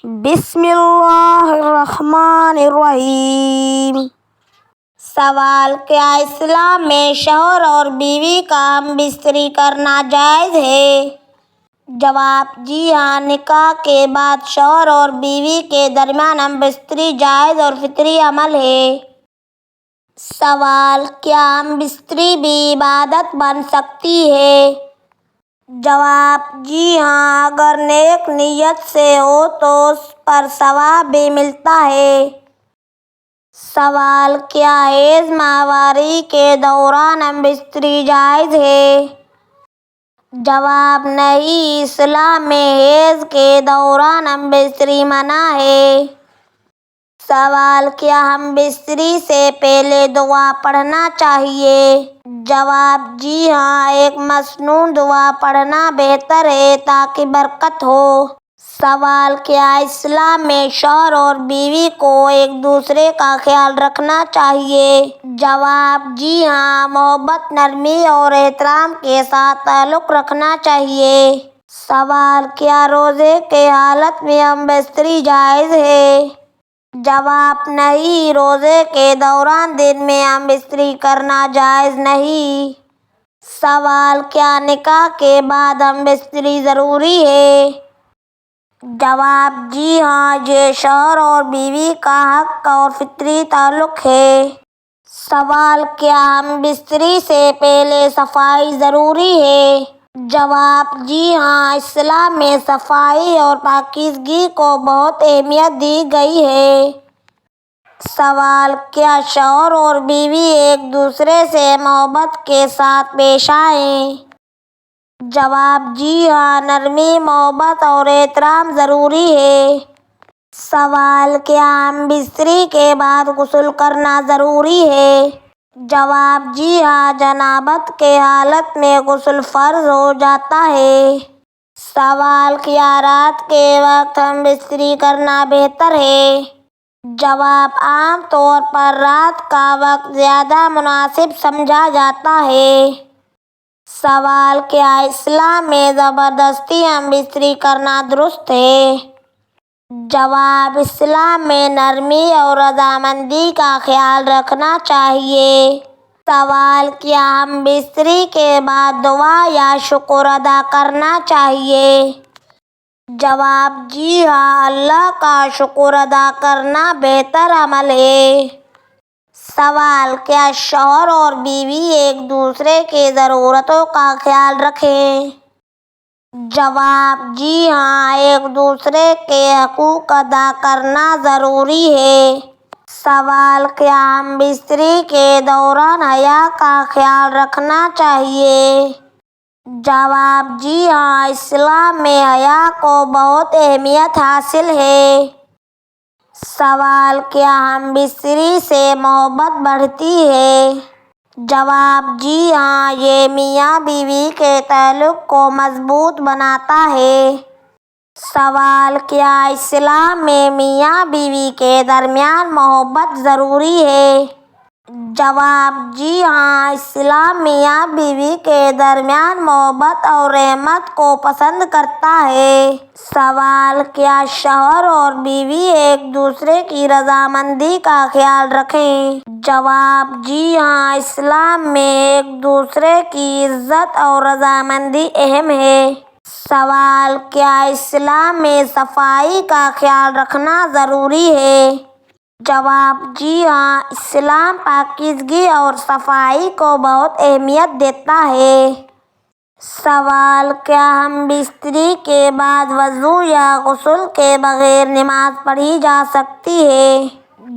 بسم اللہ الرحمن الرحیم۔ سوال: کیا اسلام میں شوہر اور بیوی کا ہم بستری کرنا جائز ہے؟ جواب: جی ہاں، نکاح کے بعد شوہر اور بیوی کے درمیان ہم بستری جائز اور فطری عمل ہے۔ سوال: کیا ہم بستری بھی عبادت بن سکتی ہے؟ جواب: جی ہاں، اگر نیک نیت سے ہو تو اس پر ثواب بھی ملتا ہے۔ سوال: کیا حیض ماہواری کے دوران ہم بستری جائز ہے؟ جواب: نہیں، اسلام میں حیض کے دوران ہم بستری منع ہے۔ سوال: کیا ہم بستری سے پہلے دعا پڑھنا چاہیے؟ جواب: جی ہاں، ایک مسنون دعا پڑھنا بہتر ہے تاکہ برکت ہو۔ سوال: کیا اسلام میں شوہر اور بیوی کو ایک دوسرے کا خیال رکھنا چاہیے؟ جواب: جی ہاں، محبت، نرمی اور احترام کے ساتھ تعلق رکھنا چاہیے۔ سوال: کیا روزے کی حالت میں ہم بستری جائز ہے؟ جواب: نہیں، روزے کے دوران دن میں ہم بستری کرنا جائز نہیں۔ سوال: کیا نکاح کے بعد ہم بستری ضروری ہے؟ جواب: جی ہاں، یہ شوہر اور بیوی کا حق اور فطری تعلق ہے۔ سوال: کیا ہم بستری سے پہلے صفائی ضروری ہے؟ جواب: جی ہاں، اسلام میں صفائی اور پاکیزگی کو بہت اہمیت دی گئی ہے۔ سوال: کیا شوہر اور بیوی ایک دوسرے سے محبت کے ساتھ پیش آئیں؟ جواب: جی ہاں، نرمی، محبت اور احترام ضروری ہے۔ سوال: کیا ہم بستری کے بعد غسل کرنا ضروری ہے؟ جواب: جی ہاں، جنابت کی حالت میں غسل فرض ہو جاتا ہے۔ سوال: کیا رات کے وقت ہم بستری کرنا بہتر ہے؟ جواب: عام طور پر رات کا وقت زیادہ مناسب سمجھا جاتا ہے۔ سوال: کیا اسلام میں زبردستی ہم بستری کرنا درست ہے؟ جواب: اسلام میں نرمی اور رضامندی کا خیال رکھنا چاہیے۔ سوال: کیا ہم بستری کے بعد دعا یا شکر ادا کرنا چاہیے؟ جواب: جی ہاں، اللہ کا شکر ادا کرنا بہتر عمل ہے۔ سوال: کیا شوہر اور بیوی ایک دوسرے کی ضرورتوں کا خیال رکھیں؟ جواب: جی ہاں، ایک دوسرے کے حقوق ادا کرنا ضروری ہے۔ سوال: کیا ہم بستری کے دوران حیا کا خیال رکھنا چاہیے؟ جواب: جی ہاں، اسلام میں حیا کو بہت اہمیت حاصل ہے۔ سوال: کیا ہم بستری سے محبت بڑھتی ہے؟ جواب: جی ہاں، یہ میاں بیوی کے تعلق کو مضبوط بناتا ہے۔ سوال: کیا اسلام میں میاں بیوی کے درمیان محبت ضروری ہے؟ جواب: جی ہاں، اسلام میاں بیوی کے درمیان محبت اور رحمت کو پسند کرتا ہے۔ سوال: کیا شوہر اور بیوی ایک دوسرے کی رضامندی کا خیال رکھیں؟ جواب: جی ہاں، اسلام میں ایک دوسرے کی عزت اور رضامندی اہم ہے۔ سوال: کیا اسلام میں صفائی کا خیال رکھنا ضروری ہے؟ جواب: جی ہاں، اسلام پاکیزگی اور صفائی کو بہت اہمیت دیتا ہے۔ سوال: کیا ہم بستری کے بعد وضو یا غسل کے بغیر نماز پڑھی جا سکتی ہے؟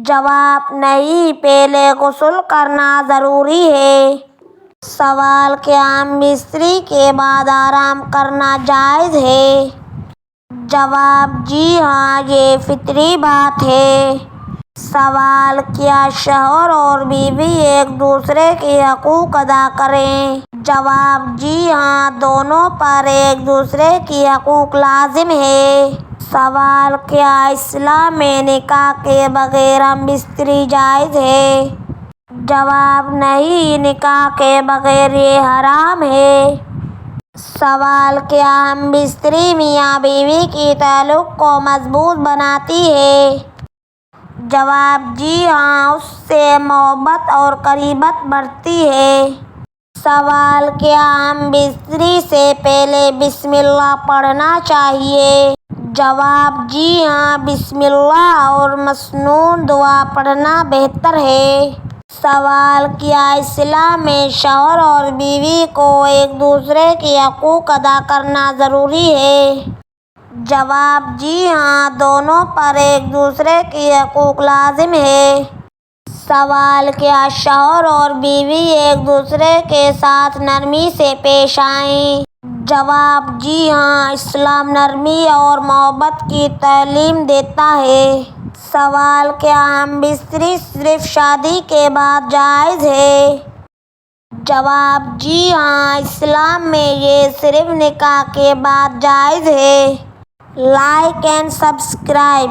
جواب: نہیں، پہلے غسل کرنا ضروری ہے۔ سوال: کیا ہم بستری کے بعد آرام کرنا جائز ہے؟ جواب: جی ہاں، یہ فطری بات ہے۔ سوال: کیا شوہر اور بیوی ایک دوسرے کے حقوق ادا کریں؟ جواب: جی ہاں، دونوں پر ایک دوسرے کے حقوق لازم ہیں۔ سوال: کیا اسلام میں نکاح کے بغیر ہم بستری جائز ہے؟ جواب: نہیں، نکاح کے بغیر یہ حرام ہے۔ سوال: کیا ہم بستری میاں بیوی کے تعلق کو مضبوط بناتی ہے؟ جواب: جی ہاں، اس سے محبت اور قربت بڑھتی ہے۔ سوال: کیا ہم بستری سے پہلے بسم اللہ پڑھنا چاہیے؟ جواب: جی ہاں، بسم اللہ اور مسنون دعا پڑھنا بہتر ہے۔ سوال: کیا اسلام میں شوہر اور بیوی کو ایک دوسرے کے حقوق ادا کرنا ضروری ہے؟ جواب: جی ہاں، دونوں پر ایک دوسرے کے حقوق لازم ہیں۔ سوال: کیا شوہر اور بیوی ایک دوسرے کے ساتھ نرمی سے پیش آئیں؟ جواب: جی ہاں، اسلام نرمی اور محبت کی تعلیم دیتا ہے۔ سوال: کیا ہم بستری صرف شادی کے بعد جائز ہے؟ جواب: جی ہاں، اسلام میں یہ صرف نکاح کے بعد جائز ہے۔ Like and subscribe